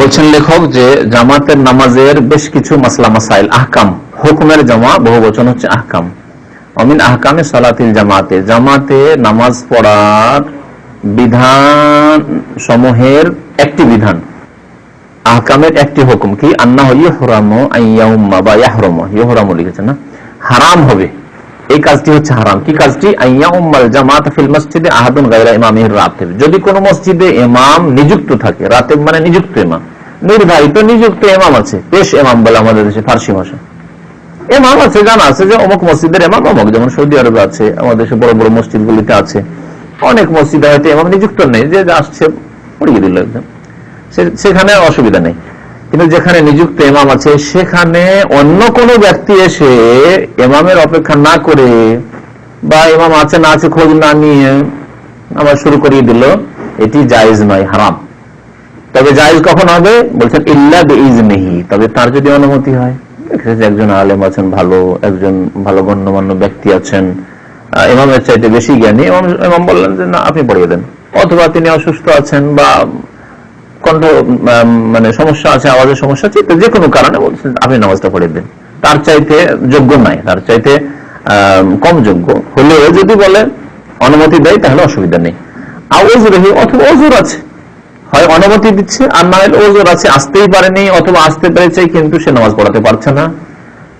বলছেন লেখক যে জামাতের নামাজের বেশ কিছু মাসলা মাসাইল আহকাম, হুকুমের জমা বহু বচন হচ্ছে আহকাম। অমিন আহকামে সালাতিল জামাতে, জামাতে নামাজ পড়ার বিধান সমূহের একটি বিধান, আহকামের একটি হুকুম কি আন্না ইহরামু আইয়াউম্মা বা ইয়াহরামু, ইহরামু লিখেছেন না, হারাম হবে, এই কাজটি হচ্ছে হারাম। কি কাজটি? আইয়াউম্মাল জামাত ফিল মসজিদে আহাদুন গায়রা ইমামিহির রাতিব, যদি কোন মসজিদে ইমাম নিযুক্ত থাকে, রাতিব মানে নিযুক্ত ইমাম, নির্ধারিত নিযুক্ত ইমাম আছে, পেশ ইমাম বলে আমাদের দেশে ফার্সি ভাষা, ইমাম আছে, জানা আছে যে অমুক মসজিদের ইমাম অমুক, যেমন সৌদি আরবে আছে, আমাদের দেশে বড় বড় মসজিদ গুলিতে আছে, অনেক মসজিদে হয়তো ইমাম নিযুক্ত নেই, যে আসছে পড়িয়ে দিল একদম, সেখানে অসুবিধা নেই। কিন্তু যেখানে নিযুক্ত ইমাম আছে সেখানে অন্য কোনো ব্যক্তি এসে ইমামের অপেক্ষা না করে বা ইমাম আছে না আছে খোঁজ না নিয়ে আবার শুরু করিয়ে দিল, এটি জায়েজ নয়, হারাম। তবে জায়েজ কখন হবে? বলছেন ইল্লা বিইজনিহি, তবে তার যদি অনুমতি হয়। একজন আলেম আছেন ভালো, একজন ভালো গণ্যমান্য ব্যক্তি আছেন, ইমামের চাইতে বেশি জ্ঞানী, ইমাম বললেন যে না আপনি পড়িয়ে দেন, অথবা তিনি অসুস্থ আছেন বা কণ্ঠ মানে সমস্যা আছে, আওয়াজের সমস্যা আছে, যে কোনো কারণে বলছেন আপনি নামাজটা পড়িয়ে দেন, তার চাইতে যোগ্য নাই, তার চাইতে কম যোগ্য হলেও যদি বলে অনুমতি দেয় তাহলে অসুবিধা নেই। আওজরহি, অথবা ওজোর আছে, হয় অনুমতি দিচ্ছে আর না হলে ওজোর আছে, আসতেই পারেনি অথবা আসতে পেরেছে কিন্তু সে নামাজ পড়াতে পারছে না,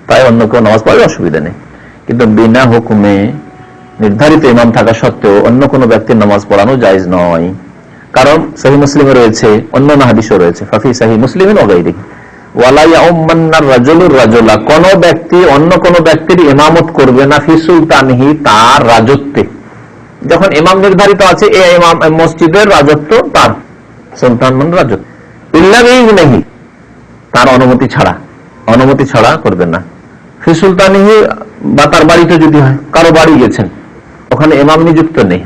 তাই অন্য কেউ নামাজ পড়ালে অসুবিধা নেই। কিন্তু বিনা হুকুমে নির্ধারিত ইমাম থাকা সত্ত্বেও অন্য কোনো ব্যক্তির নামাজ পড়ানো জায়েজ নয়। কারণ সহিহ মুসলিমে রয়েছে, অন্য হাদিসও রয়েছে, ফাফি সহিহ মুসলিমিন ওয়া গায়রিহি ওয়ালা ইয়াউম্মান্নার রাজুলুর রাজুলা, কোন ব্যক্তি অন্য কোন ব্যক্তির ইমামত করবে না ফি সুলতানিহি, তার রাজত্বে। যখন ইমাম নির্ধারিত আছে, এই ইমাম মসজিদের রাজত্ব তার, সুলতান মানে রাজত্ব, ইল্লা বিইজনিহি, তার অনুমতি ছাড়া, অনুমতি ছাড়া করবেন না। ফি সুলতানিহি, বা তার বাড়িতে যদি হয়, কারো বাড়ি গেছেন, ওখানে ইমাম নিযুক্ত নেই।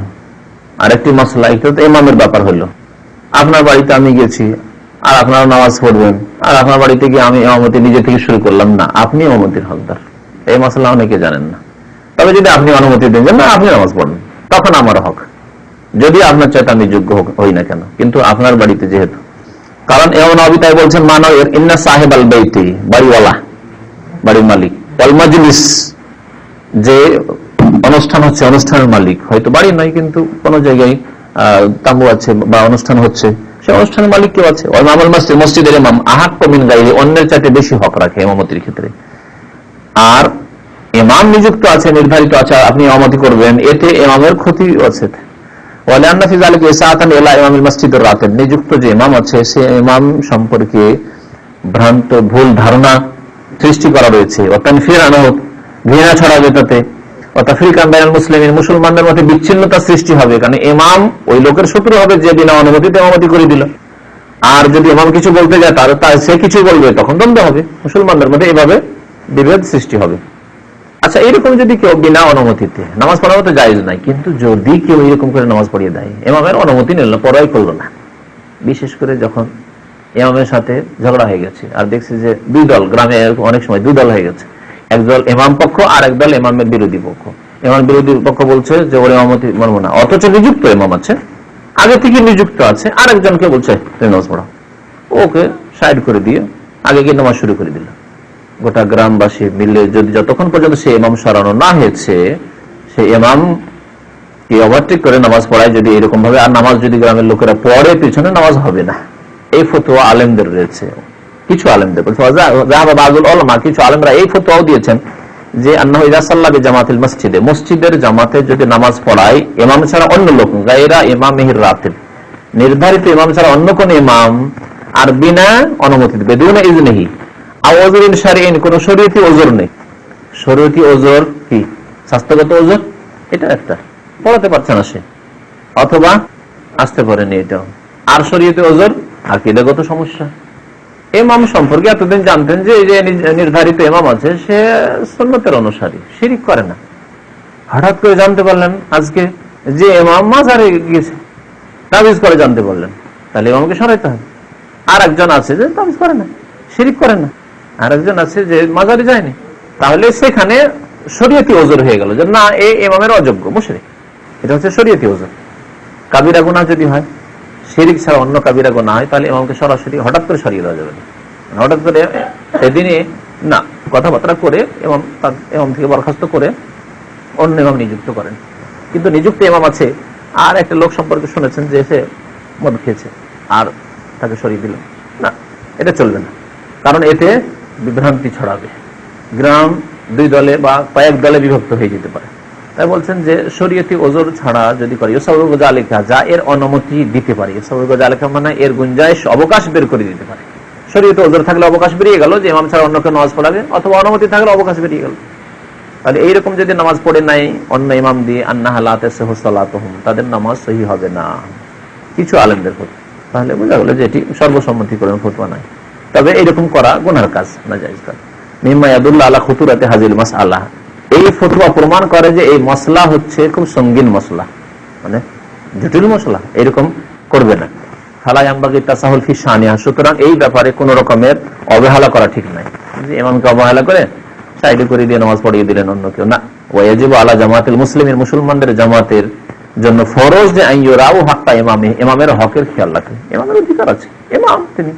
আরেকটি মাসলা, এটা তো ইমামের ব্যাপার হলো, আপনার বাড়িতে আমি গেছি আর আপনারা নামাজ পড়বেন, আর আপনার বাড়িতে গিয়ে আমি ইমামতি নিজে থেকে শুরু করলাম না, আপনি ইমামতির হকদার, এই মাসলা অনেকে জানেন না। তবে যদি আপনি অনুমতি দেন না আপনি নামাজ পড়েন, তখন আমার হক, যদি আপনার চাইতে আমি যোগ্য হই না কেন, কিন্তু আপনার বাড়িতে যেহেতু, কারণ এমন নবী তাই বলছেন মানো ইন্না সাহেব আল বাইতি, বাড়িওয়ালা, বাড়ির মালিক, ওয়াল মাজলিস, যে অনুষ্ঠান হচ্ছে অনুষ্ঠানের মালিক, হয়তো বাড়ি নয় কিন্তু কোন জায়গায় তাঁবু আছে বা অনুষ্ঠান হচ্ছে, সে অনুষ্ঠানের মালিক কেউ আছে। মসজিদের ইমাম আহাক্কু মিন গায়রিহি, অন্যের চাইতে বেশি হক রাখে ইমামতির ক্ষেত্রে। আর ইমাম নিযুক্ত আছে, নির্ধারিত আছে, আপনি ইমামতি করবেন, এতে ইমামের ক্ষতি আছে। ওয়ালান্না ফি যালিকা ইসাআতান ইলা ইমামিল মসজিদের রাতিব, নিযুক্ত যে ইমাম আছে সে ইমাম সম্পর্কে ভ্রান্ত ভুল ধারণা সৃষ্টি করা রয়েছে, ও তানফির আনহু, ঘৃণা ছড়াবে তাতে, মুসলিমিন, মুসলমানদের মধ্যে বিচ্ছিন্নতা সৃষ্টি হবে, কারণ ইমাম ওই লোকের শত্রু হবে যে বিনা অনুমতিতে ইমামতি করে দিল। আর যদি ইমাম কিছু বলতে যায় তার সে কিছু বলবে, তখন দ্বন্দ্ব হবে, মুসলমানদের মধ্যে এভাবে বিভেদ সৃষ্টি হবে। আচ্ছা, এরকম যদি কেউ বিনা অনুমতিতে নামাজ পড়ানো তো জায়েজ নাই, কিন্তু যদি কেউ এরকম করে নামাজ পড়িয়ে দেয়, ইমামের অনুমতি নিল না, পড়াই করলো না, বিশেষ করে যখন ইমামের সাথে ঝগড়া হয়ে গেছে আর দেখছে যে দুই দল, গ্রামে অনেক সময় দুই দল হয়ে গেছে, একদল ইমাম পক্ষ আর একদল ইমামের বিরোধী পক্ষ। ইমাম বিরোধী পক্ষ বলছে যে ওর ইমামতি মানবো না, অথচ নিযুক্ত ইমাম আছে, আগে থেকে নিযুক্ত আছে, আরেকজনকে বলছে তুমি নামাজ পড়াও, ওকে সাইড করে দিয়ে আগে গিয়ে নামাজ শুরু করে দিল। গোটা গ্রামবাসী মিলে যদি যতক্ষণ পর্যন্ত সে ইমাম সরানো না হয়েছে, সে ইমাম কি ওভারটেক করে নামাজ পড়ায় যদি এরকম ভাবে, আর নামাজ যদি গ্রামের লোকেরা পড়ে পিছনে, নামাজ হবে না। এই ফতোয়া আলেমদের রয়েছে, কিছু আলেমদের, কিছু আলেমরা এই ফতোয়াও দিয়েছেন যে আন্নাহু ইযা সাল্লা বিজামাতিল মসজিদে, মসজিদের জামাতে যদি নামাজ পড়ায় ইমাম ছাড়া অন্য লোক, গায়রা ইমামিহির রাতিব, নির্ধারিত ইমাম ছাড়া অন্য কোন ইমাম, আর বিনা অনুমতি, বিদুনা ইজনিহি, আও ওযরিন শারঈন, কোন শরীয়তি ওযর নেই। শরীয়তি ওযর কি? স্বাস্থ্যগত ওযর, এটা একটা, পড়াতে পারছে না সে, অথবা আসতে পারেনি এটাও। আর শরীয়তি ওযর আকীদাগত সমস্যা। ইমাম সম্পর্কে এতদিন জানতেন যে এই যে নির্ধারিত ইমাম আছে সে সুন্নতের অনুসারী, শিরক করে না, হঠাৎ করে জানতে পারলেন আজকে যে ইমাম মাজারে গিয়েছে, তাবিজ করে জানতে পারলেন, তাহলে ইমামকে সরাইতে হবে। আর একজন আছে যে তাবিজ করে না, শিরক করে না, আর একজন আছে যে মাজারে যায়নি, তাহলে সেখানে শরীয়তি ওযর হয়ে গেল যে না, এই ইমামের অযোগ্য, মুশরিক। এটা হচ্ছে শরীয়তি ওযর। কাবিরা গুনাহ যদি হয় শিরক ছাড়া অন্য কাবিরা গুনাহ হয়, তাহলে ইমামকে সরাসরি হঠাৎ করে সরিয়ে দেওয়া যাবে না। হঠাৎ করে সেদিনে না, কথাবার্তা করে ইমাম থেকে বরখাস্ত করে অন্য ইমাম নিযুক্ত করেন। কিন্তু নিযুক্ত ইমাম আছে, আর একটা লোক সম্পর্কে শুনেছেন যে সে মদ খেয়েছে, আর তাকে সরিয়ে দিল না, এটা চলবে না। কারণ এতে বিভ্রান্তি ছড়াবে, গ্রাম দুই দলে বা কয়েক দলে বিভক্ত হয়ে যেতে পারে। তাই বলছেন যে শরীয়তি ওজর ছাড়া যদি করে ইউসাউগোজা আলেখা, যা এর অনুমতি দিতে পারে, ইউসাউগোজা আলেখা মানে এর গুঞ্জাইশ অবকাশ বের করে দিতে পারে। শরীয়তে ওজর থাকলে অবকাশ বেরিয়ে গেল যে ইমাম ছাড়া অন্য কেউ নামাজ পড়াবে, অথবা অনুমতি থাকলে অবকাশ বেরিয়ে গেল। তাহলে এইরকম যদি নামাজ পড়ে নাই অন্য ইমাম দিয়ে, আন্না হালাতে সহু সালাতুহুম, তাদের নামাজ সহি হবে না কিছু আলেমদের ফতোয়া। তাহলে বোঝা গেল যে এটি সর্বসম্মতিকরণ ফতোয়া নাই, তবে এইরকম করা গুনার কাজ, নাজায়েজ কাজ। মিম্মা ইয়াদুল্লাহ আলা খুতুরাতি হাযিল মাসআলা, এই ফতোয়া প্রমাণ করে যে এই মসলা হচ্ছে খুব সঙ্গীন মসলা, মানে জটিল মসলা, এরকম করবে না। ফালা ইয়ানবাগি তাসাহুল ফি শানিহা, সুতরাং এই ব্যাপারে কোন রকমের অবহেলা করা ঠিক নাই, যে ইমামকে অবহেলা করে সাইডে করে দিয়ে নামাজ পড়িয়ে দিলেন অন্য কেউ, না। ওয়াজিবু আলা জামাতিল মুসলিমিন, মুসলমানদের জামাতের জন্য ফরজ যে আইয়ুরাউ হাক্কা ইমামি, ইমামের হকের খেয়াল রাখে, ইমামের অধিকার আছে, ইমাম তিনি।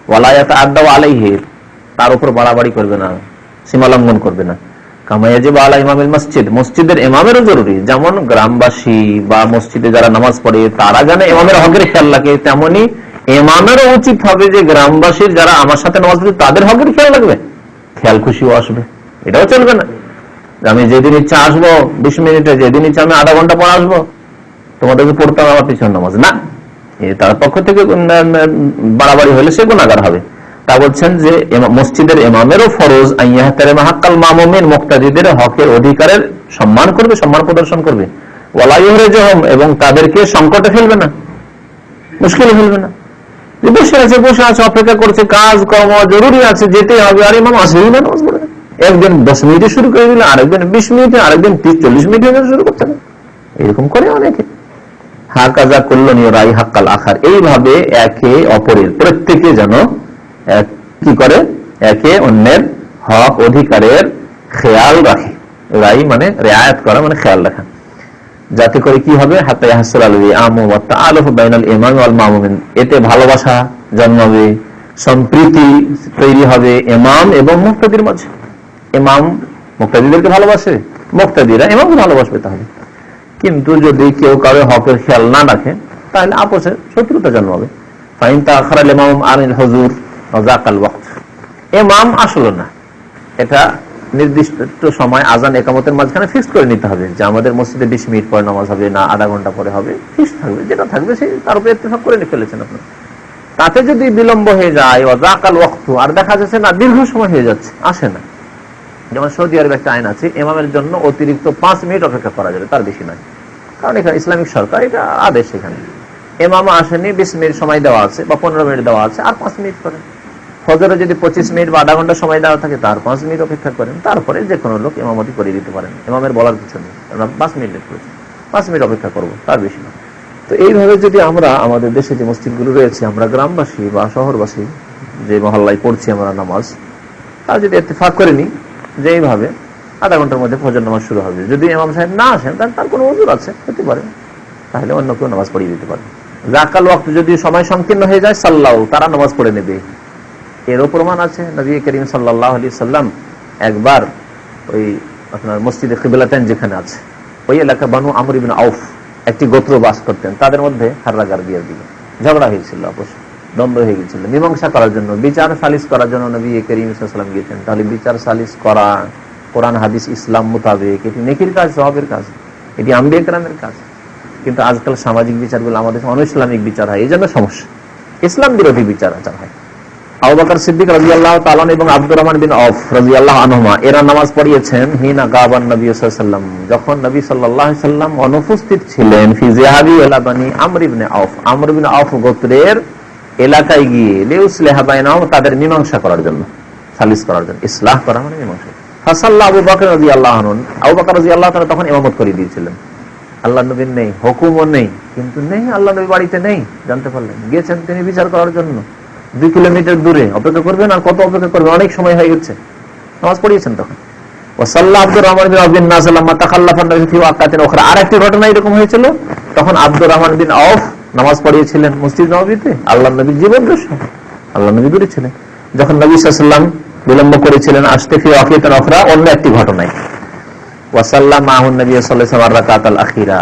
ওয়ালা ইয়াতাআদ্দাউ আলাইহি, তার উপর বাড়াবাড়ি করবে না, সীমা লঙ্ঘন করবে না। কামা ইয়াজিবু আলা ইমামিল মসজিদ, মসজিদের ইমামেরও জরুরি, যেমন গ্রামবাসী বা মসজিদে যারা নামাজ পড়ে তারা যেন ইমামের হকের খেয়াল রাখে, তেমনি ইমামেরও উচিত হবে যে গ্রামবাসীর যারা আমার সাথে নামাজ পড়ে তাদের হকের খেয়াল রাখবে, খেয়াল খুশিও আসবে। এটাও চলবে না আমি যেদিন ইচ্ছা আসবো 20 মিনিটে, যেদিন ইচ্ছা আমি আধা ঘন্টা পর আসবো, তোমাদেরকে পড়তে হবে আমার পিছনে নামাজ, না। তার পক্ষ থেকে বাড়াবাড়ি হলে সে গুনাহগার হবে। তা বলছেন যে মসজিদের ইমামেরও ফরজ আইয়াহতারিমা হাক্কাল মামুমিন, মুক্তাদিদের হকের অধিকারের সম্মান করবে, সম্মান প্রদর্শন করবে। ওয়ালা ইউহরিজুহুম, এবং তাদেরকে সংকটে ফেলবে না, মুশকিলে ফেলবে না। বসে আছে অপেক্ষা করছে, কাজ কর্ম জরুরি আছে, যেতে হবে, আর ইমাম আসবেই না নামাজ পড়বে। একদিন 10 মিনিটে শুরু করে দিলে, আরেকদিন 20 মিনিটে, আরেকদিন 30-40 মিনিটে শুরু করতে হবে, এরকম করে অনেকে। হাকাজা কুল্লুন ইউরাই হাক্কাল আখার, এইভাবে একে অপরের প্রত্যেকে যেন কি করে, একে অন্যের হক অধিকারের খেয়াল রাখে। রাই মানে রিয়ায়াত করা, মানে খেয়াল রাখা, যাতে করে কি হবে, হাত্তা ইয়াহসুল আল ইআমু ওয়া তাআলুফ বাইনাল ইমাম ওয়াল মামুমিন, এতে ভালোবাসা জন্মাবে, সম্প্রীতি তৈরি হবে ইমাম এবং মুক্তাদির মাঝে। ইমাম মুক্তাদিদেরকে ভালোবাসে, মুক্তাদিরা ইমামকে ভালোবাসবে। তাহলে কিন্তু যদি কেউ কারো হকের খেয়াল না রাখে, তাহলে আপোষে শত্রুতা জন্মাবে। ফাইন তাআখারাল ইমাম আনিল হুজুর যাকাল ওয়াক্ত, ইমাম আসলো না, এটা নির্দিষ্ট সময় আজান একামতের মাঝখানে ফিক্স করে নিতে হবে যে আমাদের মসজিদে 20 মিনিট পরে নামাজ হবে, না আধা ঘন্টা পরে হবে, ফিক্স থাকবে, যেটা থাকবে সেই তার উপরে ইত্তেফাক করে ফেলেছেন আপনার। তাতে যদি বিলম্ব হয়ে যায়, যাকাল ওয়াক্ত, আর দেখা যাচ্ছে না দীর্ঘ সময় হয়ে যাচ্ছে, আসে না, যেমন সৌদি আরবে একটা আইন আছে, ইমামের জন্য অতিরিক্ত 5 মিনিট অপেক্ষা করা যাবে, তার বেশি নয়। কারণ এখানে ইসলামিক সরকার, এটা আদেশ, এখানে ইমাম আসেনি, 20 মিনিট সময় দেওয়া আছে বা 15 মিনিট দেওয়া আছে, আর 5 মিনিট করেন। ফজরে যদি 25 মিনিট বা আধা ঘন্টা সময় দেওয়া থাকে, তার 5 মিনিট অপেক্ষা করেন, তারপরে যে কোনো লোক ইমামতি করে দিতে পারেন, ইমামের বলার কিছু নেই, আমরা 5 মিনিট করেছি, 5 মিনিট অপেক্ষা করবো, তার বেশি না। তো এইভাবে যদি আমরা আমাদের দেশে যে মসজিদগুলো রয়েছে, আমরা গ্রামবাসী বা শহরবাসী যে মহল্লায় পড়ছি আমরা নামাজ, তার যদি ইত্তেফাক করে নিই যে এইভাবে আধা ঘন্টার মধ্যে ফজর নামাজ শুরু হবে, যদি ইমাম সাহেব না আসেন তাহলে তার কোনো ওযর আছে, হতে পারে, তাহলে অন্য কেউ নামাজ পড়িয়ে দিতে পারে। যাকাল ওয়াক্ত যদি সময় সংকীর্ণ হয়ে যায়, সাল্লাহ, তারা নামাজ পড়ে নেবে। এরও প্রমাণ আছে, নবী করিম সাল্লাল্লাহু আলাইহি সাল্লাম একবার ওই আপনার মসজিদে কিবলাতাইন যেখানে আছে, ওই এলাকা বানু আমর ইবনে আউফ একটি গোত্র বাস করতেন, তাদের মধ্যে হাররাগার বিয়ের দিকে ঝগড়া হয়েছিল, আপোষ দ্বন্দ্ব হয়ে গেছিল, মীমাংসা করার জন্য, বিচার সালিস করার জন্য নবী করিম সাল্লাল্লাহু আলাইহি ওয়াসাল্লাম গিয়েছেন। তাহলে বিচার সালিস করা কোরআন হাদিস ইসলাম মোতাবেক এটি নেকির কাজ, সওয়াবের কাজ, এটি আম্বিয়া কেরামের কাজ। কিন্তু আজকাল সামাজিক বিচারগুলো আমাদের অনইসলামিক বিচার হয়, এই জন্য সমস্যা, ইসলাম বিরোধী বিচার আচার হয়। আবু বকর সিদ্দিক রাদিয়াল্লাহু তাআলা এবং আব্দুর রহমান বিন আউফ রাদিয়াল্লাহু আনহুমা এরা নামাজ পড়িয়েছেন হিনা গাবান নবী সাল্লাল্লাহু আলাইহি ওয়াসাল্লাম, যখন নবী সাল্লাল্লাহু আলাইহি ওয়াসাল্লাম অনুপস্থিত ছিলেন, ফি জিহাবি ইলা বানি আমর ইবনে আউফ, আমর ইবনে আউফ গোত্রের এলাকায় গিয়ে লিউসলিহা বাইনাহুম, তাদের মীমাংসা করার জন্য, সালিস করার জন্য, ইসলাহ করা মানে মীমাংসা। ফাসাল্লা আবু বকর রাদিয়াল্লাহু আনহু, আবু বকর রাদিয়াল্লাহু তাআলা তখন ইমামত করে দিয়েছিলেন। আল্লাহ নবীর নেই, হুকুমও নেই, কিন্তু নেই, আল্লাহ নবী বাড়িতে নেই, জানতে পারলেন, গিয়েছেন তিনি বিচার করার জন্য, 2 কিলোমিটার দূরে, অপেক্ষা করবেন, আর কত অপেক্ষা করবেন, অনেক সময় হয়ে গেছে, নামাজ পড়িয়েছেন তখন। ওয়াসাল্লাহ আব্দুর রহমান বিন আউফ বিন নাস লাম্মা তাখাল্লাফা নবী ফি ওয়াকাতিন উখরা, আরেকটি ঘটনা এরকম হয়েছিল, তখন আব্দুর রহমান বিন আউফ নামাজ পড়িয়েছিলেন মসজিদ নববীতে, আল্লাহ নবী জীবন দর্শন, আল্লাহ নবী করেছিলেন। যখন নবী সাল্লাল্লাহু আলাইহি ওয়াসাল্লাম বিলম্ব করেছিলেন আসতে ফি ওয়াকিয়াতুন উখরা, অন্য একটি ঘটনায়, ওয়াসাল্লাম মাহুন নবী সাল্লাল্লাহু আলাইহি ওয়াসাল্লাম রাকাতাল আখিরা,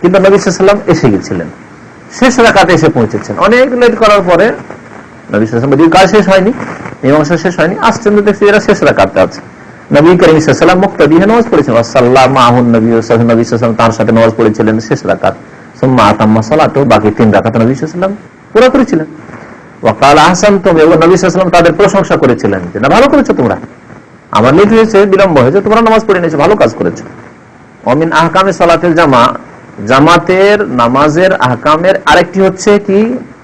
কিন্তু নবী সাল্লাল্লাহু আলাইহি ওয়াসাল্লাম এসে গেছিলেন, শেষ রাকাতে এসে পৌঁছেছেন। অনেক লেট করার পরে নবী সাল্লাল্লাহু আলাইহি ওয়াসাল্লাম কাজ শেষ হয়নি, মীমাংসা শেষ হয়নি, আসছেন তো দেখছি এরা শেষ রাকাতে আছে। নবী করিম সাল্লাল্লাহু আলাইহি ওয়াসাল্লাম মুক্তাদি নামাজ পড়েছেন, ওয়াসাল্লাম মাহুন নবী সাল্লাল্লাহু আলাইহি ওয়াসাল্লাম তার সাথে নামাজ পড়েছিলেন শেষ রাকাত, সুম্মা আতাম্মা সালাতু, বাকি 3 রাকাত নবী সাল্লাল্লাহু আলাইহি ওয়াসাল্লাম পুরো করেছিলেন। ওয়াকাল আহসানতুম, এবং নবী সাল্লাল্লাহু আলাইহি ওয়াসাল্লাম তাদের প্রশংসা করেছিলেন যে না, ভালো করেছো তোমরা, আমার লেট হয়েছে, বিলম্ব হয়েছে, তোমরা নামাজ পড়ে নিয়েছো, ভালো কাজ করেছো। ওমিন আহকামে সালাতুল জামা, জামাতের নামাজের আহকামের আরেকটি হচ্ছে কি,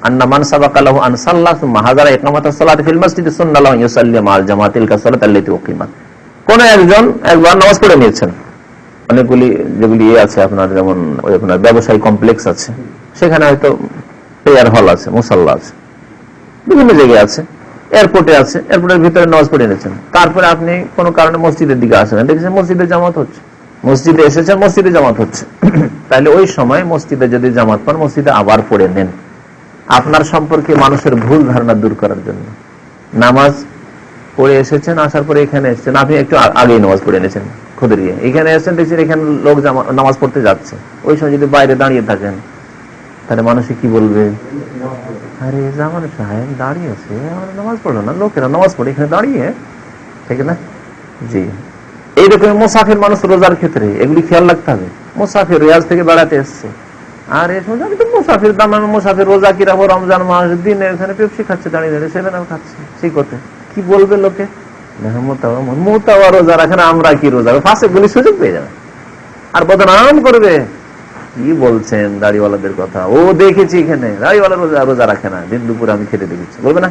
আন্না মান সাবাকা লাহু আন সাল্লা সুম্মা হাযারা ইকামাতাস সালাতি ফিল মাসজিদি সুন্নাহ লাহু ইউসাল্লি মা'আল জামাতিল কাসালাত আল্লাতী উকিমাত। কোন একজন একবার নামাজ পড়ে নিয়েছেন, অনেকগুলি যেগুলি আছে আপনার, যেমন ওই আপনার ব্যবসায়ী কমপ্লেক্স আছে, সেখানে হয়তো প্রেয়ার হল আছে, মুসাল্লা আছে, বিভিন্ন জায়গায় আছে, এয়ারপোর্টে আছে, এয়ারপোর্টের ভিতরে নামাজ পড়ে নিয়েছেন। তারপরে আপনি কোনো কারণে মসজিদের দিকে আসেন, দেখেছেন মসজিদে জামাত হচ্ছে, মসজিদে এসেছেন, মসজিদে জামাত হচ্ছে, তাহলে ওই সময় মসজিদে যদি জামাত পান, মসজিদে আবার পড়ে নেন, আপনার সম্পর্কে মানুষের ভুল ধারণা দূর করার জন্য। নামাজ পড়ে এসেছেন, আসার পরে এখানে এসেছেন, আপনি একটু আগেই নামাজ পড়ে নিয়েছেন খুদে গিয়ে, এখানে এসেছেন দেখছেন এখানে লোক নামাজ পড়তে যাচ্ছে, ওই সময় যদি বাইরে দাঁড়িয়ে থাকেন, তাহলে মানুষে কি বলবে, আরে জামান সাহেব দাঁড়িয়ে আছে, নামাজ পড়লো না, লোকেরা নামাজ পড়ে এখানে দাঁড়িয়ে, ঠিক না? জি, এইরকম মুসাফির মানুষ রোজার ক্ষেত্রে এগুলি খেয়াল রাখতে হবে। মুসাফির রিয়াজ থেকে বেড়াতে এসছে, আর এই সময় আমি তো মুসাফির, মুসাফির রোজা কি রাখবো, রমজান মাস দিনে এখানে পেপসি খাচ্ছে, দাঁড়িয়ে দাঁড়িয়ে সেভেন আপ খাচ্ছে, সেই করতে কি বলবে লোকে, মোতাওয়া রোজা রাখেন, আমরা কি রোজা, ফাঁসে গুলি সুযোগ পেয়ে যাবে আর বদনাম করবে, কি বলছেন দাড়িওয়ালাদের কথা, ও দেখেছি এখানে দাড়িওয়ালা রোজা রোজা রাখে না, দিন দুপুরে আমি খেতে দেখেছি, বলবে না?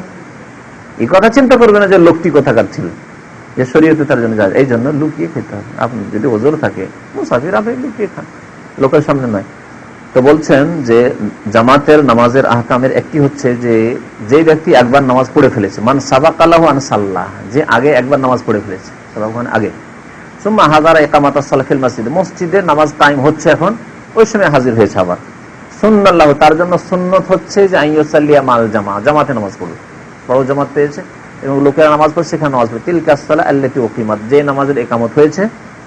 এই কথা চিন্তা করবে না যে লোকটি কোথাকার ছিল, যে শরীয়তে তার জন্য যায়, এই জন্য লুকিয়ে খেতে হবে। আপনি যদি ওজোর থাকে মুসাফির, আপনি লুকিয়ে খান, লোকের সামনে নয়। তো বলছেন যে জামাতের নামাজের আহকামের একটি হচ্ছে যে ব্যক্তি একবার নামাজ পড়ে ফেলেছে, মান সাবাকা লাহু আন সাল্লাহ, যে আগে একবার নামাজ পড়ে ফেলেছে, আগে, সুম্মা হাযারা ইকামাতাস সালাতি ফিল মসজিদ, মসজিদে নামাজ কায়েম হচ্ছে এখন, ওই সময় হাজির হয়েছে আবার, সুন্নাল্লাহু, তার জন্য সুন্নত হচ্ছে যে আইয়ুসাল্লিয়া মাল জামা, জামাতে নামাজ পড়বে, বড় জামাত পেয়েছে এবং লোকেরা নামাজ পড়ছে, সেখানে নামাজ পড়বে, তিলকাস সালাত আল্লাতী উকিমাত, যে নামাজের ইকামত হয়েছে,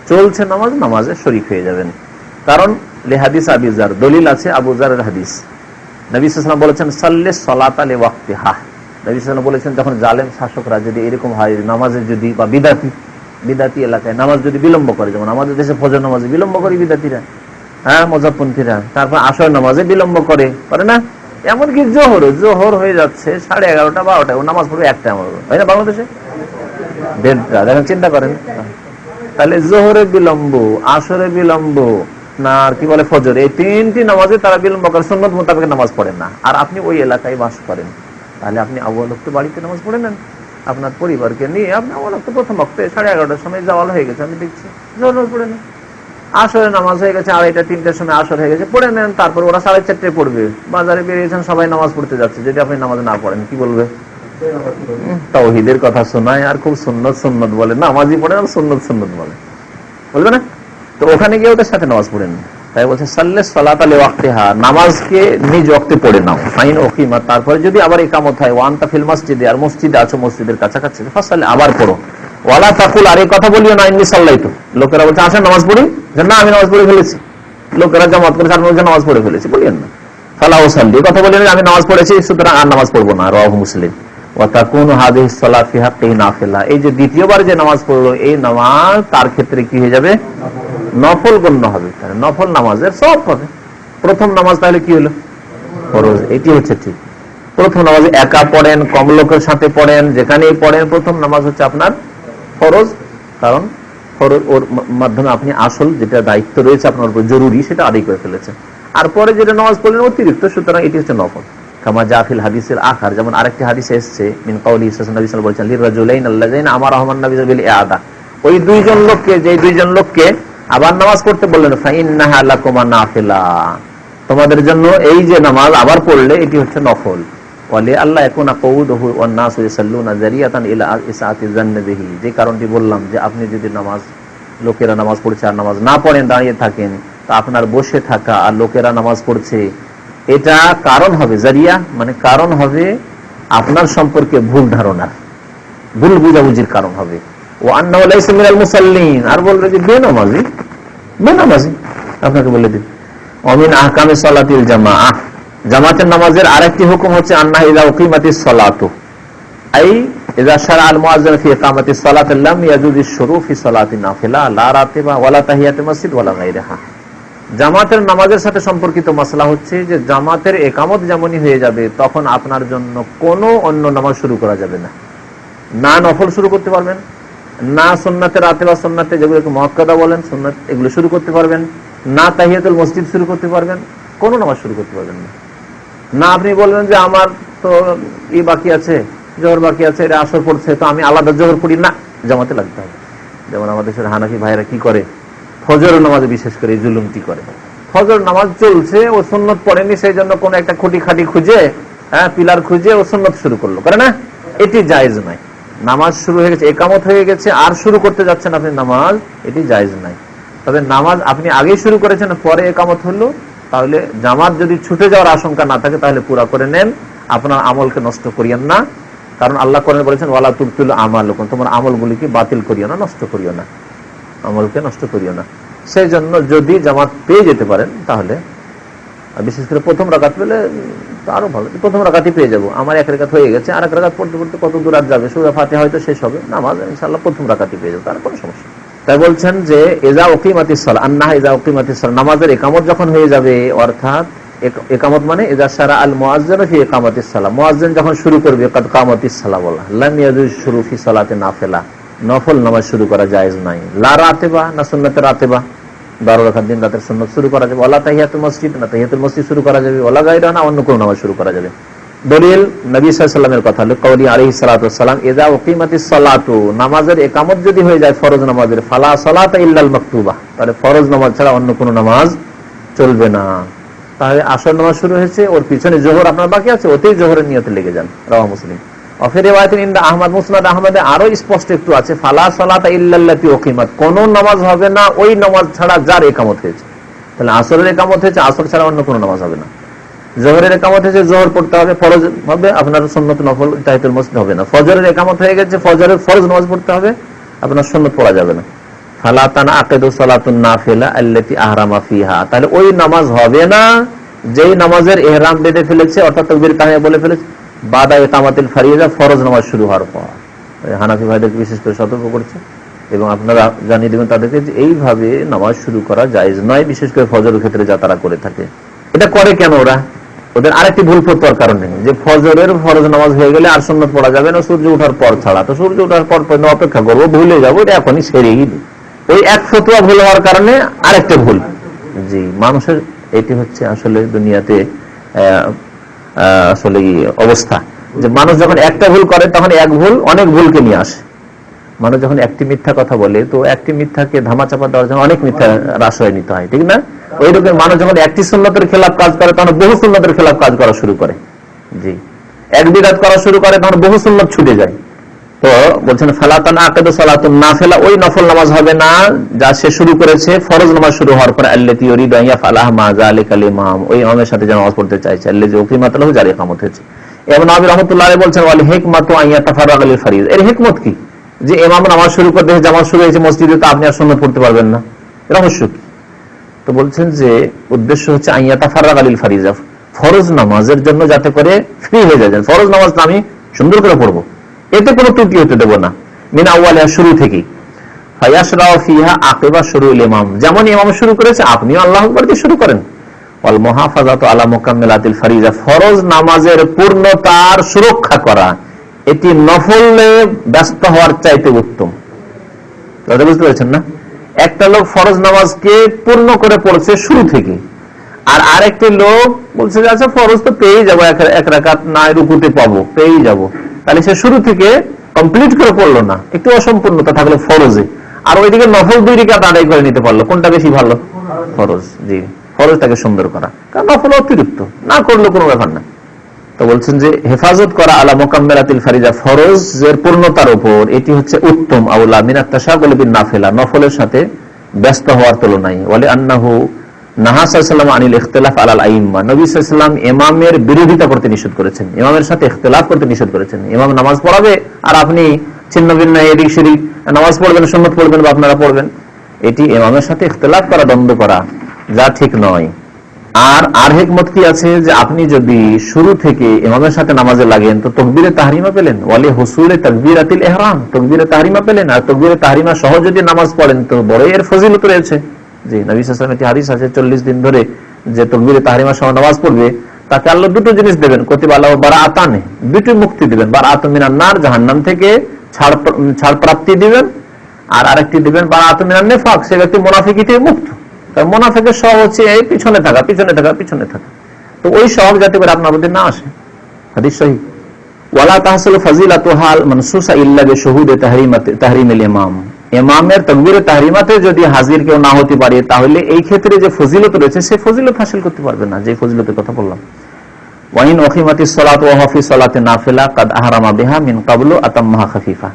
চলছে নামাজ, নামাজে শরীক হয়ে যাবেন। কারণ হাদিস আবু যার, দলিল আছে আবু যারের হাদিস, নবী সাল্লাল্লাহু আলাইহি ওয়াসাল্লাম বলেছেন সাল্লি সালাতা লিওয়াক্তিহা, নবী সাল্লাল্লাহু আলাইহি ওয়াসাল্লাম বলেছেন যখন জালেম শাসকরা যদি এরকম হয়, নামাজে যদি, বা বিদাতি এলাকায় নামাজ যদি বিলম্ব করে, যেমন আমাদের দেশে ফজর নামাজে বিলম্ব করে বিদাতিরা, হ্যাঁ মজাবপন্থীরা, তারপর আসর নামাজে বিলম্ব করে না, এমনকি জোহর হয়ে যাচ্ছে 11:30 12টায়, ও নামাজ পড়বে 1টা, আমার হয় না বাংলাদেশে 1:30, দেখেন চিন্তা করেন, তাহলে জোহরে বিলম্ব, আসরে বিলম্ব, না আর কি বলে ফজর, এই 3টি নামাজে তারা বিলম্ব করে, সুন্নত মোতাবেক নামাজ পড়েন না, আর আপনি ওই এলাকায় বাস করেন, তাহলে আপনি আউয়াল ওয়াক্তে বাড়িতে নামাজ পড়ে নেন, আপনার পরিবারকে নিয়ে আপনি আউয়াল ওয়াক্তে প্রথম ওয়াক্তে 11:30টার সময় জাওয়াল হয়ে গেছে, আমি দেখছি জোহর পড়ে নেন, আসরে নামাজ হয়ে গেছে 2:30 3টার সময় আসর হয়ে গেছে, পড়ে নেন, তারপর ওরা 4:30টায় পড়বে, বাজারে বেরিয়েছেন সবাই নামাজ পড়তে যাচ্ছে, যদি আপনি নামাজ না পড়েন কি বলবে, তাওহীদের কথা শোনায় আর খুব সুন্নত বলে, নামাজই পড়ে আর সুন্নত বলে, বলবে না? তো ওখানে গিয়ে ওদের সাথে নামাজ পড়েন, তাই বলছে সাল্লি সালাতা লিওয়াক্তিহা, নামাজকে নিজ ওয়াক্তে পড়ে নাও, ফাইন উকিমাত, তারপরে যদি আবার ইকামত হয়, ওয়া আনতা ফিল মসজিদে, আর মসজিদে আছো, মসজিদের কাছাকাছি, ফাসাল্লি, আবার পড়ো, ওয়ালা তাকুল, আর এই কথা বলিও না ইন্নী সাল্লাইতু, লোকেরা বলছে আসেন নামাজ পড়ি, না আমি নামাজ পড়ে ফেলেছি, লোকেরা জামাত করে নামাজ পড়ে ফেলেছি, বলিয়েন না, ফালা উসাল্লি, এই কথা বলিয়েন আমি নামাজ পড়েছি, সুতরাং আর নামাজ পড়বো না, রাওয়াহু মুসলিম। ওয়া তাকুনু হাযিহিস সালাত ফি হাক্কিহি নাফিলা, এই যে দ্বিতীয়বার যে নামাজ পড়লো, এই নামাজ তার ক্ষেত্রে কি হয়ে যাবে, নফল গণ্য হবে, নফল নামাজের সব পাবে। প্রথম নামাজ তাহলে কি হলো, ফরজ, এটি হচ্ছে ঠিক। প্রথম নামাজ একা পড়েন, কম লোকের সাথে পড়েন, যেখানেই পড়েন, প্রথম নামাজ হচ্ছে আপনার ফরজ, কারণ ফরজ ওর মাধ্যমে আপনি আসল যেটা দায়িত্ব রয়েছে আপনার উপর জরুরি, সেটা আদায় করে ফেলেছেন, আর পরে যেটা নামাজ পড়লেন অতিরিক্ত, সুতরাং এটি হচ্ছে নফল। কামা জাফিল হাদিসের আখার, যেমন আরেকটি হাদিসে এসেছে, মিন কাউলি নবী সাল্লাল্লাহু আলাইহি ওয়াসাল্লাম বলেছেন লিরাজুলাইন আল্লাযাইনা আমারাহুমান নবী বিল ইআদা, ওই দুইজন লোককে আবার নামাজ পড়তে বললেন, ফাইন্নাহা লাকুমা নাফিলা, তোমাদের জন্য এই যে নামাজ আবার পড়লে এটি হচ্ছে নফল, ওয়ালি আল্লাহ ইয়াকুনা কউদুহু ওয়ান নাসু ইয়াসাল্লুনা জারিয়াতান ইলা ইসাআতি যান্নি বিহি, যে কারণটি বললাম যে আপনি যদি লোকেরা নামাজ পড়ছে আর নামাজ না পড়েন, দাঁড়িয়ে থাকেন, তা আপনার বসে থাকা আর লোকেরা নামাজ পড়ছে এটা কারণ হবে জারিয়া, মানে কারণ হবে আপনার সম্পর্কে ভুল ধারণার, ভুল বুঝাবুঝির কারণ হবে। ও আন্নাহু লাইসা মিনাল মুসাল্লিন, আর বলবে যে বেনামাজি, বেনামাজি আপনাকে বলে দিন। অমিন আহকামে সালাতিল জামাআহ, জামাতের নামাজের আরেকটি হুকুম হচ্ছে আন্না ইযা উকিমাতিস সালাতু আই ইযা শারা আল মুয়াজ্জিন ফি ইকামাতিস সালাতি লাম ইয়াজুযু শুরু ফি সালাতি নাফিলা লা রাতিবা ওয়ালা তাহিয়াতুল মসজিদ ওয়ালা গায়রিহা। জামাতের নামাজের সাথে সম্পর্কিত মাসলা হচ্ছে যে জামাতের একামত যেমনই হয়ে যাবে তখন আপনার জন্য কোনো অন্য নামাজ শুরু করা যাবে না, না নফল শুরু করতে পারবেন, না সুন্নাতে রাতে বা সুন্নাতে যেগুলোকে মুআক্কাদা বলেন সুন্নাত এগুলো শুরু করতে পারবেন, না তাহিয়াতুল মসজিদ শুরু করতে পারবেন, কোনো নামাজ শুরু করতে পারবেন না। না আপনি বলবেন যে আমার তো ই বাকি আছে, জোহর বাকি আছে, এটা আসর পড়ছে, তো আমি আলাদা জোহর পড়ি না, জামাতে লাগতে হবে। যেমন আমাদের দেশের হানাফি ভাইরা কি করে, ফজর নামাজে বিশেষ করে এই জুলুমটি করে। ফজর নামাজ চলছে, ও সুন্নত পড়েনি, সেই জন্য কোন একটা খুঁটি খাটি খুঁজে, পিলার খুঁজে ও সুন্নত শুরু করলো, করে না? এটি জায়েজ নাই। নামাজ শুরু হয়ে গেছে, একামত হয়ে গেছে, আর শুরু করতে যাচ্ছেন আপনি নামাজ, এটি জায়েজ নাই। তবে নামাজ আপনি আগেই শুরু করেছেন, পরে একামত হলো, তাহলে জামাত যদি ছুটে যাওয়ার আশঙ্কা না থাকে তাহলে পুরা করে নেন, আপনার আমলকে নষ্ট করিয়েন না। কারণ আল্লাহ কোরআনে বলেছেন ওয়ালা তুবতিলু আমালাকুম, তোমার আমলগুলিকে বাতিল করিও না, নষ্ট করিও না, আমলকে নষ্ট করিও না। সেই জন্য যদি জামাত পেয়ে যেতে পারেন তাহলে, বিশেষ করে প্রথম রাকাত পেলে আরো ভালো, প্রথম রাকাতই পেয়ে যাবো, আমার এক রাকাত হয়ে গেছে, আর এক রাকাত পড়তে পড়তে কত দূর আর যাবে, সূরা ফাতিহা হয়তো শেষ হবে, নামাজ ইনশাআল্লাহ প্রথম রাকাতই পেয়ে যাবো, তার কোনো সমস্যা। তাই বলছেন যে ইযা উকিমাতিস সালাহ, আন্নাহা ইযা উকিমাতিস সালাহ, নামাজের ইকামত যখন হয়ে যাবে, অর্থাৎ ইকামত মানে ইযা শারা আল মুয়াজ্জিন ফি ইকামাতিস সালাহ, মুয়াজ্জিন যখন শুরু করবে কাদ কামাতিস সালাহ বলা, লাম ইয়াজুজ শুরু ফি সালাতি নাফিলা, নফল নামাজ শুরু করা জায়েজ নাই, লা রাতিবা না সুন্নাতে রাতিবা, 12 রাকাত দিন রাতের সুন্নাত শুরু করা যাবে, ওয়ালা তাহিয়াতুল মসজিদ না তাহিয়াতুল মসজিদ শুরু করা যাবে, ওয়ালা গায়রা না অন্য কোন নামাজ শুরু করা যাবে। দলিল নবী সাল্লাল্লাহু আলাইহি ওয়াসাল্লামের কথা, কওলি আলাইহিস সালাতু ওয়াসসালাম ইযা উকিমাতিস সালাতু, নামাজের ইকামত যদি হয়ে যায় ফরজ নামাজের, ফালা সালাতা ইল্লাল মাকতুবা, তাহলে ফরজ নামাজ ছাড়া অন্য কোনো নামাজ চলবে না। তাহলে আসর নামাজ শুরু হয়েছে, ওর পিছনে জোহর আপনার বাকি আছে, ওতেই জোহরের নিয়তে লেগে যান, রাওয়াহ মুসলিম। অফি রিওয়ায়াতিন ইনদা আহমদ মুসনাদ আহমদে আরো স্পষ্ট একটু আছে, ফালা সালাতা ইল্লাল্লাতি উকিমাত, কোন নামাজ হবে না ওই নামাজ ছাড়া যার ইকামত হয়েছে। তাহলে আসরের ইকামত হয়েছে, আসর ছাড়া অন্য কোনো নামাজ হবে না। জোহরের ইকামত হয়েছে, জোহর পড়তে হবে, ফরজ হবে, আপনার সুন্নত নফল তাহিয়াতুল মসজিদ হবে না। ফজরের ইকামত হয়ে গেছে, ফজরের ফরজ নামাজ পড়তে হবে, আপনার সুন্নত পড়া যাবে না। ফালা তানআকিদু সালাতুন নাফিলা আল্লাতী আহরামা ফিহা, তাহলে ওই নামাজ হবে না যেই নামাজের ইহরাম বেঁধে ফেলেছে, অর্থাৎ তাকবীর তাহমিয়া বলে ফেলেছে বাদা ইকামাতিল ফারিজা, ফরজ নামাজ শুরু হওয়ার পর। হানাফি ভাইদেরকে বিশেষ করে সতর্ক করছে, এবং আপনারা জানিয়ে দেবেন তাদেরকে যে এইভাবে নামাজ শুরু করা জায়েজ নয়, বিশেষ করে ফজরের ক্ষেত্রে যা তারা করে থাকে। এটা করে কেন ওরা? ওদের আরেকটি ভুল ফতোয়ার কারণে, যে ফজরের ফরজ নামাজ হয়ে গেলে আর সুন্নত পড়া যাবে না সূর্য ওঠার পর ছাড়া, তো সূর্য ওঠার পর অপেক্ষা করবো, ভুলে যাবো, এটা এখনই সেরেই দিই। ওই এক ফতোয়া ভুল হওয়ার কারণে আরেকটা ভুল। জি, মানুষের এটি হচ্ছে আসলে দুনিয়াতে আসলে অবস্থা, যে মানুষ যখন একটা ভুল করে তখন এক ভুল অনেক ভুলকে নিয়ে আসে। মানুষ যখন একটি মিথ্যা কথা বলে, তো একটি মিথ্যাকে ধামাচাপা দেওয়ার জন্য অনেক মিথ্যা আশ্রয় নিতে হয়, ঠিক না? ওই রকম মানুষ যখন একটি সুন্নতের খেলাফ কাজ করে তখন বহু সুন্নতের খেলাফ কাজ করা শুরু করে। জি, এক বিদআত করা শুরু করে তখন বহু সুন্নত ছুটে যায়। তো বলছেন ফালা তানআকিদু সালাতুন নাফিলা, ওই নফল নামাজ হবে না যা সে শুরু করেছে ফরজ নামাজ শুরু হওয়ার পর, আল্লাতী ইউরিদু আন ইয়াফআলাহা মা যালিকাল ইমাম, ওই ইমামের সাথে যে নামাজ পড়তে চাইছে, আল্লাযী উকিমাত লাহু, যার ইকামত হয়েছে। ইমাম নবী রাহমাতুল্লাহ আলাইহি বলছেন ওয়াল হিকমাতু আন ইয়াতাফাররাগা লিল ফারিজ, এর হিকমত কি? যে ইমাম নামাজ শুরু করতে জামাত শুরু হয়েছে মসজিদে, তো আপনি আর সুন্নাত পড়তে পারবেন না, রহস্য কি? তো বলছেন যে উদ্দেশ্য হচ্ছে আন ইয়াতাফাররাগা লিল ফারিজা, ফরজ নামাজের জন্য যাতে করে ফ্রি হয়ে যায়, ফরজ নামাজটা আমি সুন্দর করে পড়বো, এতে কোনো ত্রুটি হতে দেব না, মিন আউয়ালিহা, শুরু থেকে। ফায়াশরাউ ফিহা আকিবা শুরুল ইমাম, যেমন ইমাম শুরু করেছে আপনিও আল্লাহু আকবার দিয়ে শুরু করেন। ওয়াল মুহাফাজাতু আলা মুকাম্মিলাতিল ফারিজা, ফরজ নামাজের পূর্ণতার সুরক্ষা করা, এটি নফলে ব্যস্ত হওয়ার চাইতে উত্তম। কথা বুঝতে পারছেন না? একটা লোক ফরজ নামাজকে পূর্ণ করে পড়ছে শুরু থেকে, আর আরেকটি লোক বলছে যে আচ্ছা ফরজ তো পেয়েই যাবো, এক রাকাত না রুকুতে পাবো, পেয়েই যাবো, তাহলে সে শুরু থেকে কমপ্লিট করে পড়লো না, একটু অসম্পূর্ণতা থাকলো ফরজে, আর ওইদিকে নফল 2 রাকাত আদায় করে নিতে পারলো, কোনটা বেশি ভালো? ফরজ। জি, ফরজটাকে সুন্দর করা, কারণ নফল অতিরিক্ত না করলে কোনো ব্যাপার না। তো বলছেন যে হেফাজত করা আলা মুকাম্মিলাতিল ফারিজা, ফরজের পূর্ণতার উপর, এটি হচ্ছে উত্তম, আউলা মিনাত তাশাগুল বিন নাফিলা, নফলের সাথে ব্যস্ত হওয়ার তুলনায়। ওয়ালি আন্নাহু নাহা সাল্লাল্লাহু আনিল ইখতিলাফ আলাল আইম্মা, নবী সাল্লাল্লাহু আলাইহি ইমামের বিরোধিতা করতে নিষেধ করেছেন, ইমামের সাথে ইখতিলাফ করতে নিষেধ করেছেন। ইমাম নামাজ পড়াবে আর আপনি ছিন্ন ভিন্ন এদিক সেদিক নামাজ পড়বেন, সুন্নাত পড়বেন বা আপনারা পড়বেন, এটি ইমামের সাথে ইখতিলাফ করা, দ্বন্দ্ব করা, যা ঠিক নয়। আর হিকমত কি আছে যে আপনি যদি শুরু থেকে ইমামের সাথে নামাজে লাগেন তো তাকবীরে তাহরিমা পেলেন, ওয়ালি হুসুলে তাকবীরাতিল ইহরাম, তাকবীরে তাহরিমা পেলেন। আর তাকবীরে তাহরিমা সহ যদি নামাজ পড়েন তো বড় এর ফজিলত রয়েছে। জি, নবী সাল্লাল্লাহু আলাইহি ওয়াসাল্লামের হাদিস আছে 40 দিন ধরে যে তাকবীরে তাহরিমা সহ নামাজ পড়বে তাকে আল্লাহ দুটো জিনিস দেবেন, কুতিবা আলাইহি বারাআতান, দুটো মুক্তি দিবেন, বারাআতুম মিনান নার, জাহান্নাম থেকে ছাড় প্রাপ্তি দিবেন, আর আরেকটি দিবেন বারাআতুম মিনান নিফাক, সে ব্যক্তি মুনাফিকি থেকে মুক্ত। কারণ মুনাফিকের স্বভাব হচ্ছে এই পিছনে থাকা। তো ওই স্বভাব যাতে করে আপনার মধ্যে না আসে। হাদিস সহিহ। ওয়ালা তাহসিলু ফাজিলাতুহা মানসুসা ইল্লা বিশুহুদি তাহরিমিল ইমাম, ইমামের তাকবীরে তাহরিমাতে যদি হাজির কেউ না হতে পারে তাহলে এই ক্ষেত্রে যে ফজিলত রয়েছে সে ফজিলত হাসিল করতে পারবে না, যে ফজিলতের কথা বললাম। ওয়াইন উকিমাতিস সালাতু ওয়া হুয়া ফি সালাতি নাফিলা কাদ আহরামা বিহা মিন ক্বাবলু আতাম্মাহা খাফিফা।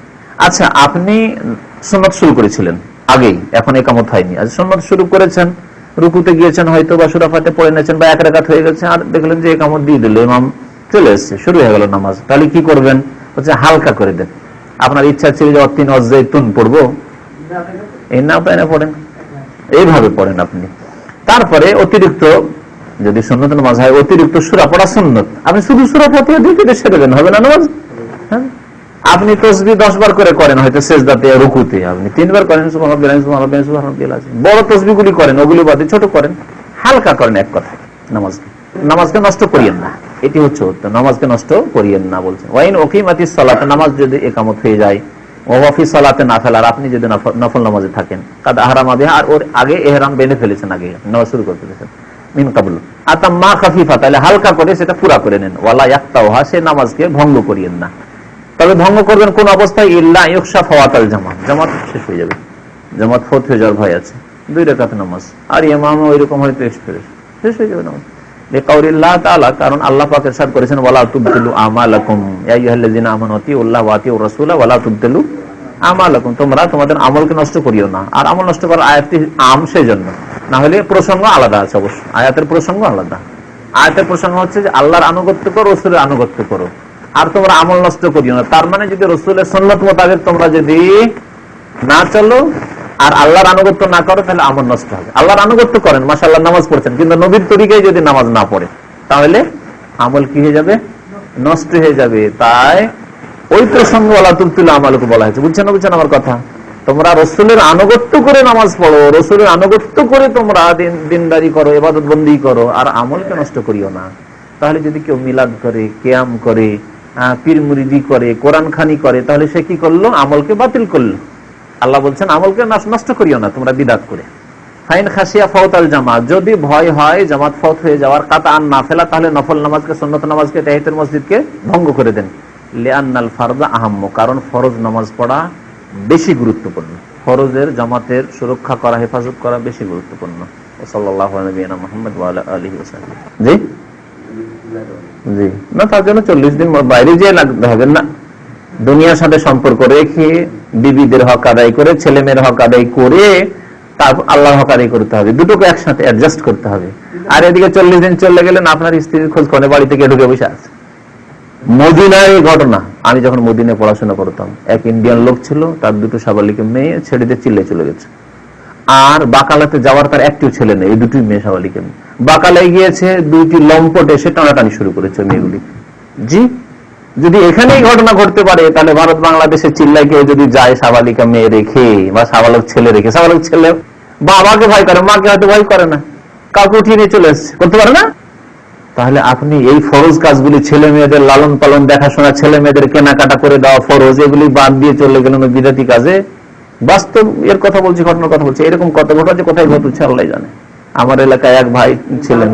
আচ্ছা, আপনি সুন্নাত শুরু করেছিলেন আগেই, এখন ইকামত হয়নি, আজ সুন্নাত শুরু করেছেন, রুকুতে গিয়েছেন হয়তো বা সূরা ফাতিহা পড়ে নিয়েছেন বা এক রাকাত হয়ে গেছে, আর দেখলেন যে ইকামত দিয়ে দিল, ইমাম চলে এসেছে, শুরু হয়ে গেল নামাজ, তাহলে কি করবেন? হচ্ছে হালকা করে দেন। আপনার ইচ্ছা ছিল যে অতিন অজাইতুন পড়বো, এই না পড়েন, এইভাবে পড়েন আপনি। তারপরে অতিরিক্ত যদি সুন্নত নামাজ হয়, অতিরিক্ত সূরা পড়া সুন্নত, আপনি শুধু সূরা ফাতিহা দিয়ে কেটে সেরে দেন, হবে না নামাজ? হ্যাঁ, আপনি তাসবিহ 10 বার করে করেন হয়তো সেজদাতে, রুকুতে আপনি 3 বার করেন সুবহানাল্লাহ সুবহানাল্লাহ সুবহানাল্লাহ, বড় তাসবিহগুলি করেন, ওগুলি বাদে ছোট করেন, হালকা করেন। এক কথা, নামাজকে নষ্ট করিয়েন না, এটি হচ্ছে উত্তম। নামাজকে নষ্ট করিয়েন না বলছেন। ওয়াইন উকিমাতিস সালাত, নামাজ যদি ইকামত হয়ে যায়, ওয়া ফি সালাতে নাফিলা, আর আপনি যদি নফল নামাজে থাকেন, কাদ আহরামা বিহা, আর ওর আগে ইহরাম বেঁধে ফেলেছেন, আগে নামাজ শুরু করে ফেলেছেন, মিন ক্বাবলু আতাম্মা খাফিফা, তাহলে হালকা করে সেটা পুরা করে নেন। ওয়ালা ইয়াক্তাউহা, সে নামাজকে ভঙ্গ করিয়েন না। তবে ভঙ্গ করবেন কোন অবস্থায়? ইল্লা ইউখশা ফাওয়াতাল জামাত, জামাত শেষ হয়ে যাবে, জামাত ফৌত হয়ে যাওয়ার ভয় আছে, 2 রাকাত নামাজ, আর ইমামও ওইরকম হয়তো শেষ হয়ে যাবে নামাজ। লিকাউলিল্লাহ তাআলা, কারণ আল্লাহ পাক ইরশাদ করেছেন, ওয়ালা তুবতিলু আমালাকুম ইয়া আইয়ুহাল্লাযিনা আমানু আতিউল্লাহ ওয়া আতিউর রাসূলা ওয়ালা তুবতিলু আমালাকুম, তোমরা তোমাদের আমলকে নষ্ট করিও না। আর আমল নষ্ট করার আয়াতটি আম সেজন্য, না হলে প্রসঙ্গ আলাদা আছে, অবশ্য আয়াতের প্রসঙ্গ আলাদা। আয়াতের প্রসঙ্গ হচ্ছে যে আল্লাহর আনুগত্য করো, রাসূলের আনুগত্য করো, আর তোমরা আমল নষ্ট করিও না। তার মানে যদি রাসূলের সুন্নাত মোতাবেক তোমরা যদি না চলো আর আল্লাহর আনুগত্য না করো, তাহলে আমল নষ্ট হবে। আল্লাহর আনুগত্য করেন, মাশাআল্লাহ নামাজ পড়ছেন, কিন্তু নবীর তরিকায় যদি নামাজ না পড়ে তাহলে আমল কি হয়ে যাবে? নষ্ট হয়ে যাবে। তাই ওই প্রসঙ্গ ওয়ালা তুবতিলু আমালাকুম বলা হয়েছে। বুঝছেন আমার কথা? তোমরা রাসূলের আনুগত্য করে নামাজ পড়ো, রাসূলের আনুগত্য করে তোমরা দিনদারি করো, ইবাদত বন্দেগী করো, আর আমলকে নষ্ট করিও না। তাহলে যদি কেউ মিলাদ করে, কিয়াম করে, পীর মুরিদি করে, কোরআন খানি করে, তাহলে সে কি করলো? আমলকে বাতিল করলো। আল্লাহ বলছেন আমলকে নষ্ট করিও না তোমরা বিদআত করে। ফাইন খাসিয়া ফাওতাল জামাত, যদি ভয় হয় জামাত ফৌত হয়ে যাওয়ার, কাতাআন নাফিলা, তাহলে নফল নামাজকে, সুন্নাত নামাজকে, তাহিয়াতুল মসজিদকে ভঙ্গ করে দেন। লিআন্নাল ফারযা আহাম্মু, কারণ ফরজ নামাজ পড়া বেশি গুরুত্বপূর্ণ, ফরজের জামাতের সুরক্ষা করা, হেফাজত করা বেশি গুরুত্বপূর্ণ। সাল্লাল্লাহু আলা নবিয়িনা মুহাম্মদ ওয়া আলা আলিহি ওয়া সাহবিহি। জি না, তার জন্য 40 দিন বাইরে যেয়ে লাগতে হবে না। দুনিয়ার সাথে সম্পর্ক রেখে, বিবিদের হক আদায় করে, ছেলে মেয়ের হক আদায় করে, তারপর আল্লাহর হক আদায় করতে হবে, দুটোকে একসাথে অ্যাডজাস্ট করতে হবে। আর এদিকে 40 দিন চলে গেলেন, আপনার স্ত্রীর খোঁজ করে বাড়ি থেকে ঢুকে বসে আছে। মদিনায় ঘটনা, আমি যখন মদিনায় পড়াশোনা করতাম, এক ইন্ডিয়ান লোক ছিল, তার 2 সাবালিক মেয়ে ছেড়ে দিয়ে চিল্লে চলে গেছে। আর বাকালাতে যাওয়ার তার একটিও ছেলে নেই, এই 2টি মেয়ে সাবালিক। বাকালায় গিয়েছে, 2টি লম্পট এসে টানাটানি শুরু করেছে মেয়েগুলি। জি, যদি এখানেই ঘটনা ঘটতে পারে, তাহলে ভারত বাংলাদেশে চিল্লায় কেউ যদি যায় সাবালিকা মেয়ে রেখে বা সাবালক ছেলে রেখে, সাবালক ছেলে বাবাকে ভয় করে, মাকে হয়তো ভয় করে না, কাউকে উঠিয়ে নিয়ে চলে এসছে, করতে পারে না। তাহলে আপনি এই ফরজ কাজগুলি, ছেলে মেয়েদের লালন পালন, দেখাশোনা, ছেলে মেয়েদের কেনাকাটা করে দেওয়া ফরজ, এগুলি বাদ দিয়ে চলে গেলেন বিদাতি কাজে। বাস্তব এর কথা বলছি, ঘটনার কথা বলছি। এরকম কত ঘটনা যে কোথায় ঘটছে আল্লাহ জানে। আমার এলাকায় এক ভাই ছিলেন,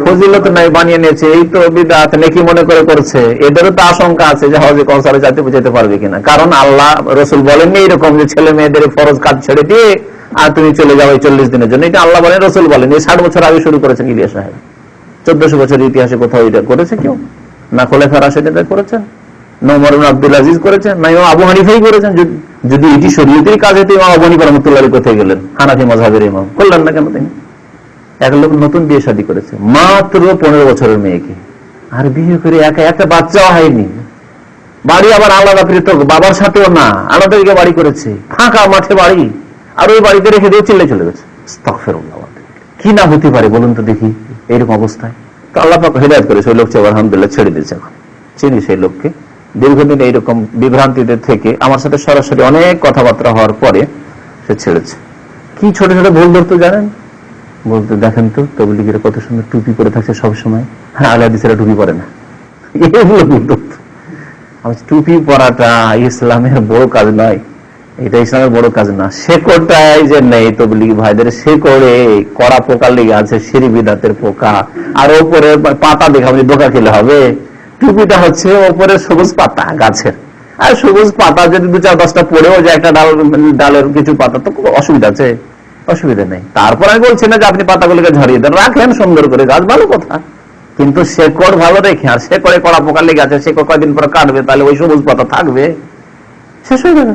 ফজিলত নাই, বানিয়ে নিয়েছে, এই তো বিদআত নেকি মনে করে করছে। এদেরও তো আশঙ্কা আছে যে হজে কওসারে যেতে পারবে কিনা, কারণ আল্লাহ রাসূল বলেননি এরকম যে ছেলে মেয়েদের ফরজ কাজ ছেড়ে দিয়ে আর তুমি চলে যাও 40 দিনের জন্য। এটা আল্লাহ বলেন, রাসূল বলেন। এই 60 বছর আগে শুরু করেছেন ইলিয়াস সাহেব। 1400 বছরের ইতিহাসে কোথাও এটা করেছে কেউ? না খোলাফায়ে রাশিদিনরা করেছেন, না ওমর ইবনে আব্দুল আজিজ করেছেন, না ইমাম আবু হানিফাই করেছেন। যদি এটি শরীয়তের কাজ হতো ইমাম আবু হানিফা রাহমাতুল্লাহ আলাইহি কোথায় গেলেন? হানাফি মাযহাবের ইমাম করলেন না কেন তিনি? এক লোক নতুন বিয়ে শাদী করেছে, মাত্র 15 বছরের মেয়েকে, আর বিয়ে করে একা একটা বাচ্চাও হয়নি, বাড়ি আবার আলাদা পৃথক, বাবার সাথেও না, আলাদা দিকে বাড়ি করেছে, ফাঁকা মাঠে বাড়ি, আর ওই বাড়িতে রেখে দিয়ে চিল্লে চলে গেছে। আস্তাগফিরুল্লাহ। কি না হতে পারে বলুন তো দেখি এইরকম অবস্থায়? তো আল্লাহ পাক হেদায়েত করেছে, ওই লোককে আলহামদুলিল্লাহ ছেড়ে দিয়েছে। এখন চিনি সেই লোককে, দীর্ঘদিন এইরকম বিভ্রান্তিতে থেকে আমার সাথে সরাসরি অনেক কথাবার্তা হওয়ার পরে সে ছেড়েছে। কি ছোট ছোট ভুল ধরতো জানেন? বলতে দেখেন তো তাবলীগীরা কত সুন্দর টুপি পরে থাকছে সবসময়, হ্যাঁ আহলে হাদিসেরা টুপি পরে না, এগুলো ভুল ধরতো। টুপি পরাটা ইসলামের বড় কাজ নয়, এটা ইসলামের বড় কাজ না। শেকড়টাই যে নেই তাবলীগী ভাইদের, শেকড়ে কড়া পোকা লেগে আছে, সিঁড়ি বিদাতের পোকা, আর ওপরে পাতা দেখা ধোকা খেলে হবে। টুপিটা হচ্ছে ওপরে সবুজ পাতা গাছের, আর সবুজ পাতা যদি 2-4-10টা পড়েও যায় একটা ডালের কিছু পাতা, তো অসুবিধা আছে? অসুবিধা নেই। তারপর আমি বলছি না যে আপনি পাতাগুলোকে ঝরিয়ে দেন, রাখেন সুন্দর করে, গাছ ভালো কথা, কিন্তু শেকড় ভালো রেখে। আর শেকড়ে কড়া পোকা লেগে আছে, শেকড় কয়েকদিন পর কাটবে, তাহলে ওই সবুজ পাতা থাকবে, শেষ হয়ে যাবে।